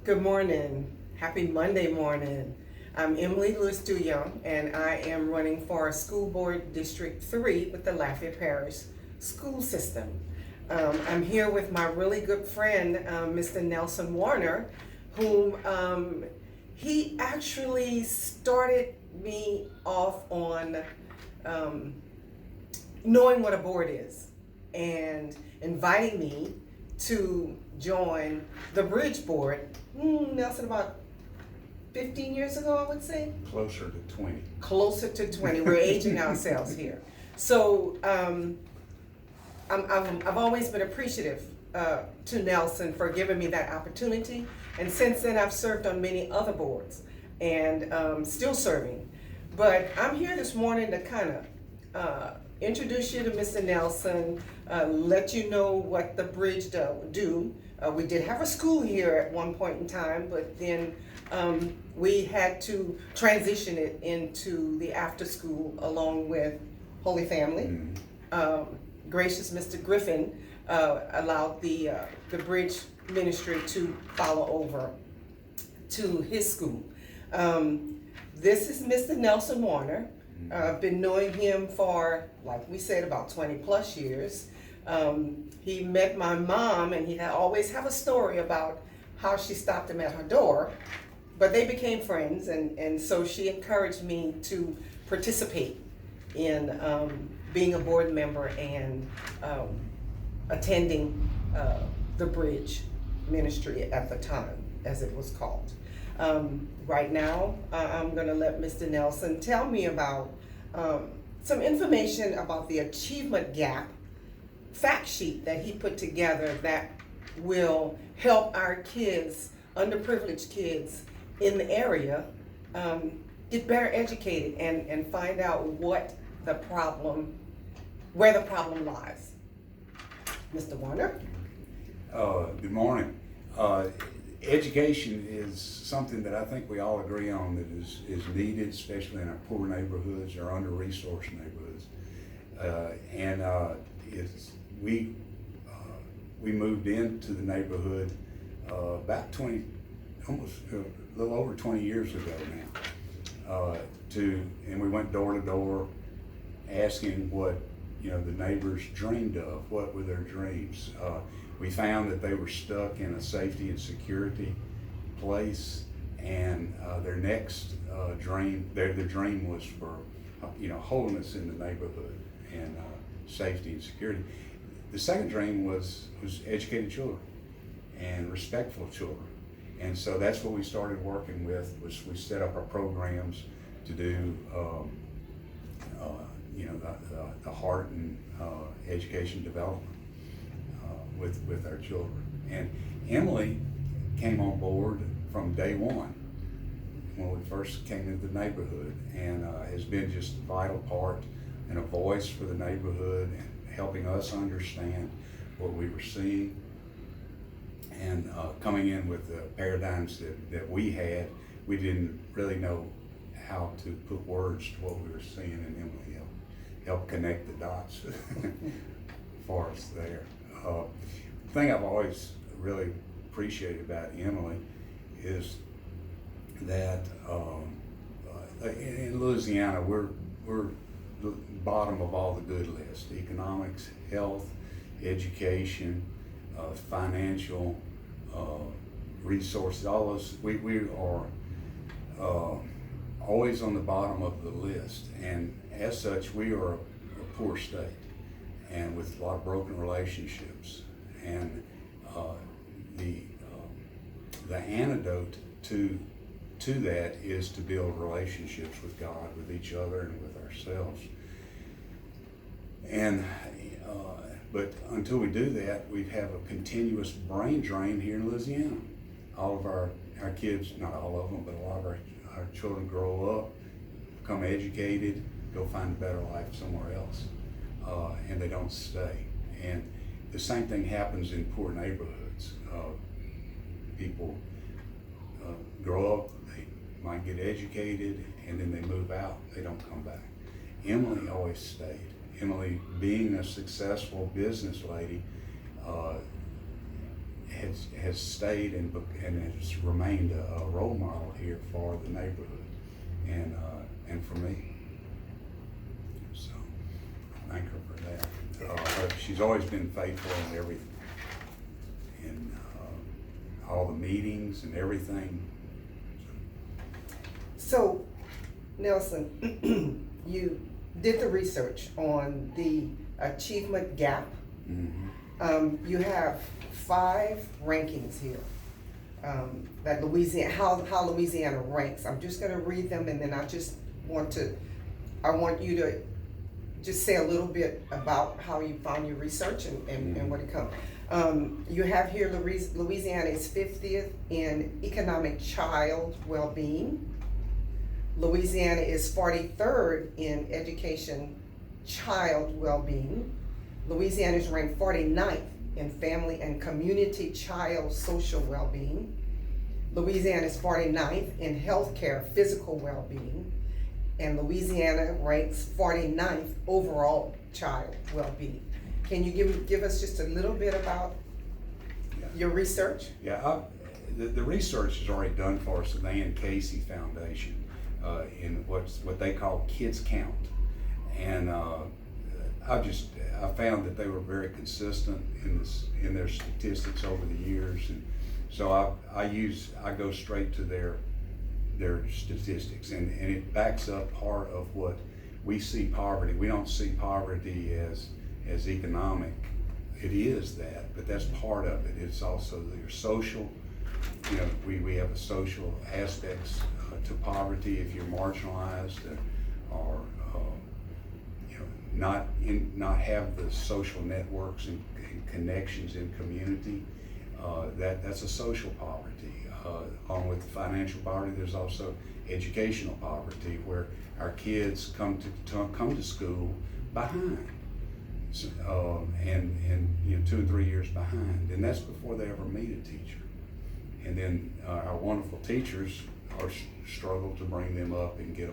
Good morning. Happy Monday morning. I'm Emilie Duhon, and I am running for School Board District 3 with the Lafayette Parish School System. I'm here with my really good friend, Mr. Nelson Warner, whom he actually started me off on knowing what a board is and inviting me to join the Bridge Board, Nelson, about 15 years ago, I would say. Closer to 20. Closer to 20. We're aging ourselves here. So I've always been appreciative to Nelson for giving me that opportunity. And since then, I've served on many other boards and still serving. But I'm here this morning to kind of introduce you to Mr. Nelson, let you know what the bridge do. We did have a school here at one point in time, but then we had to transition it into the after school along with Holy Family. Gracious Mr. Griffin allowed the bridge ministry to follow over to his school. This is Mr. Nelson Warner. I've been knowing him for, like we said, about 20 plus years. He met my mom, and he always have a story about how she stopped him at her door, but they became friends, and so she encouraged me to participate in being a board member and attending the Bridge Ministry at the time, as it was called. Right now, I'm going to let Mr. Nelson tell me about some information about the achievement gap fact sheet that he put together that will help our kids, underprivileged kids in the area, get better educated and find out where the problem lies. Mr. Warner? Good morning. Education is something that I think we all agree on that is needed, especially in our poor neighborhoods or under-resourced neighborhoods. We moved into the neighborhood about 20, almost a little over 20 years ago now. And we went door to door asking what the neighbors dreamed of, what were their dreams. We found that they were stuck in a safety and security place, and their next dream, their dream was for wholeness in the neighborhood and safety and security. The second dream was educated children and respectful children, and so that's what we started working with. Was we set up our programs to do the heart and education development with our children. And Emilie came on board from day one when we first came into the neighborhood, and has been just a vital part and a voice for the neighborhood and helping us understand what we were seeing and coming in with the paradigms that we had. We didn't really know how to put words to what we were seeing, and Emilie helped connect the dots for us there. The thing I've always really appreciated about Emilie is that in Louisiana we're the bottom of all the good lists: economics, health, education, financial resources. All those we are always on the bottom of the list, and as such we are a poor state, and with a lot of broken relationships. And the antidote to that is to build relationships with God, with each other, and with ourselves. And but until we do that, we have a continuous brain drain here in Louisiana. All of our kids, not all of them, but a lot of our children grow up, become educated, go find a better life somewhere else, and they don't stay. And the same thing happens in poor neighborhoods. People grow up, they might get educated, and then they move out, they don't come back. Emilie always stayed. Emilie, being a successful business lady, has stayed and has remained a role model here for the neighborhood and for me. So I thank her for that. She's always been faithful in everything, in all the meetings and everything. So, Nelson, you did the research on the achievement gap. Mm-hmm. You have 5 rankings here. That Louisiana, how Louisiana ranks. I'm just gonna read them, and then I want you to just say a little bit about how you found your research and what it comes. You have here Louisiana is 50th in economic child well-being. Louisiana is 43rd in education child well-being. Louisiana is ranked 49th in family and community child social well-being. Louisiana is 49th in healthcare physical well-being. And Louisiana ranks 49th overall child well-being. Can you give us just a little bit about your research? Yeah, the research is already done for us at the Ann Casey Foundation in what they call Kids Count, and I found that they were very consistent in their statistics over the years, and so I go straight to their statistics, and it backs up part of what we see poverty. We don't see poverty as economic. It is that, but that's part of it. It's also your social. You know, we have a social aspects to poverty if you're marginalized or you know not have the social networks and connections in community. That's a social poverty. Along with financial poverty, there's also educational poverty, where our kids come to school behind, and you know 2 and 3 years behind, and that's before they ever meet a teacher. And then our wonderful teachers struggle to bring them up and get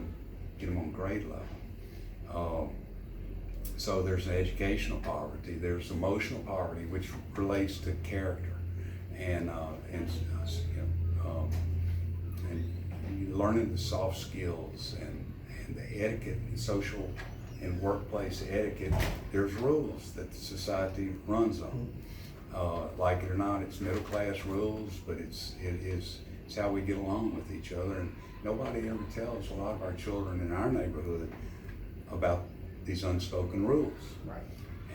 them on grade level. So there's educational poverty. There's emotional poverty, which relates to character and learning the soft skills and the etiquette and social and workplace etiquette. There's rules that the society runs on. Like it or not, it's middle class rules, but it's how we get along with each other. And nobody ever tells a lot of our children in our neighborhood about these unspoken rules. Right.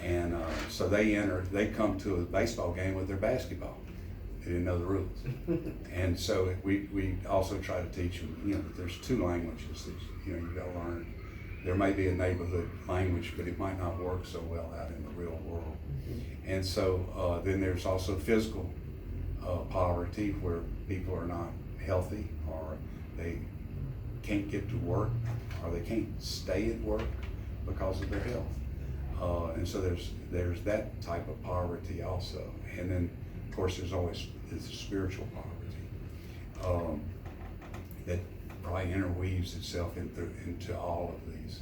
And so they come to a baseball game with their basketball. They didn't know the rules. And so we also try to teach them, you know, that there's 2 languages that you gotta learn. There may be a neighborhood language, but it might not work so well out in the real world. And so then there's also physical poverty, where people are not healthy, or they can't get to work, or they can't stay at work because of their health. And so there's that type of poverty also. And then of course there's always the spiritual poverty that probably interweaves itself into all of these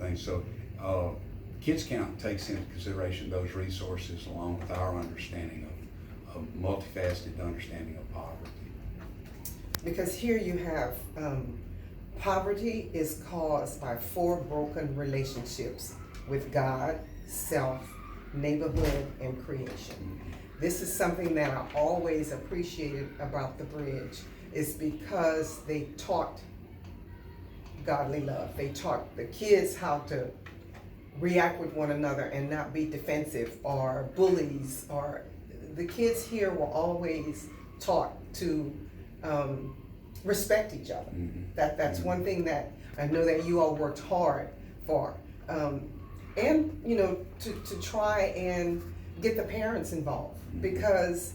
things. So Kids Count takes into consideration those resources along with our understanding of multifaceted understanding of poverty. Because here you have poverty is caused by 4 broken relationships with God, self, neighborhood, and creation. This is something that I always appreciated about the Bridge, is because they taught godly love. They taught the kids how to react with one another and not be defensive or bullies. Or the kids here were always taught to respect each other. That's one thing that I know that you all worked hard for. And you know, to try and get the parents involved, because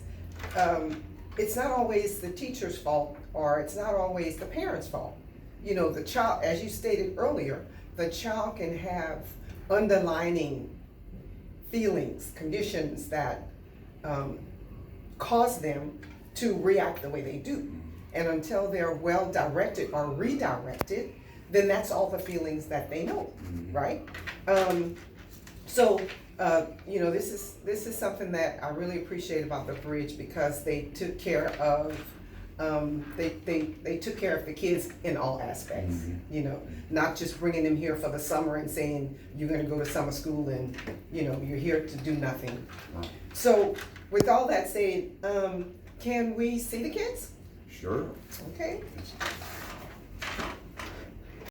it's not always the teacher's fault, or it's not always the parents' fault. You know, the child, as you stated earlier, the child can have underlining feelings, conditions that cause them to react the way they do. And until they're well directed or redirected, then that's all the feelings that they know, right? So you know, this is something that I really appreciate about the bridge, because they took care of, they took care of the kids in all aspects. You know, not just bringing them here for the summer and saying, you're gonna go to summer school and, you know, you're here to do nothing. Right. So with all that said, can we see the kids? Sure. Okay. Yes.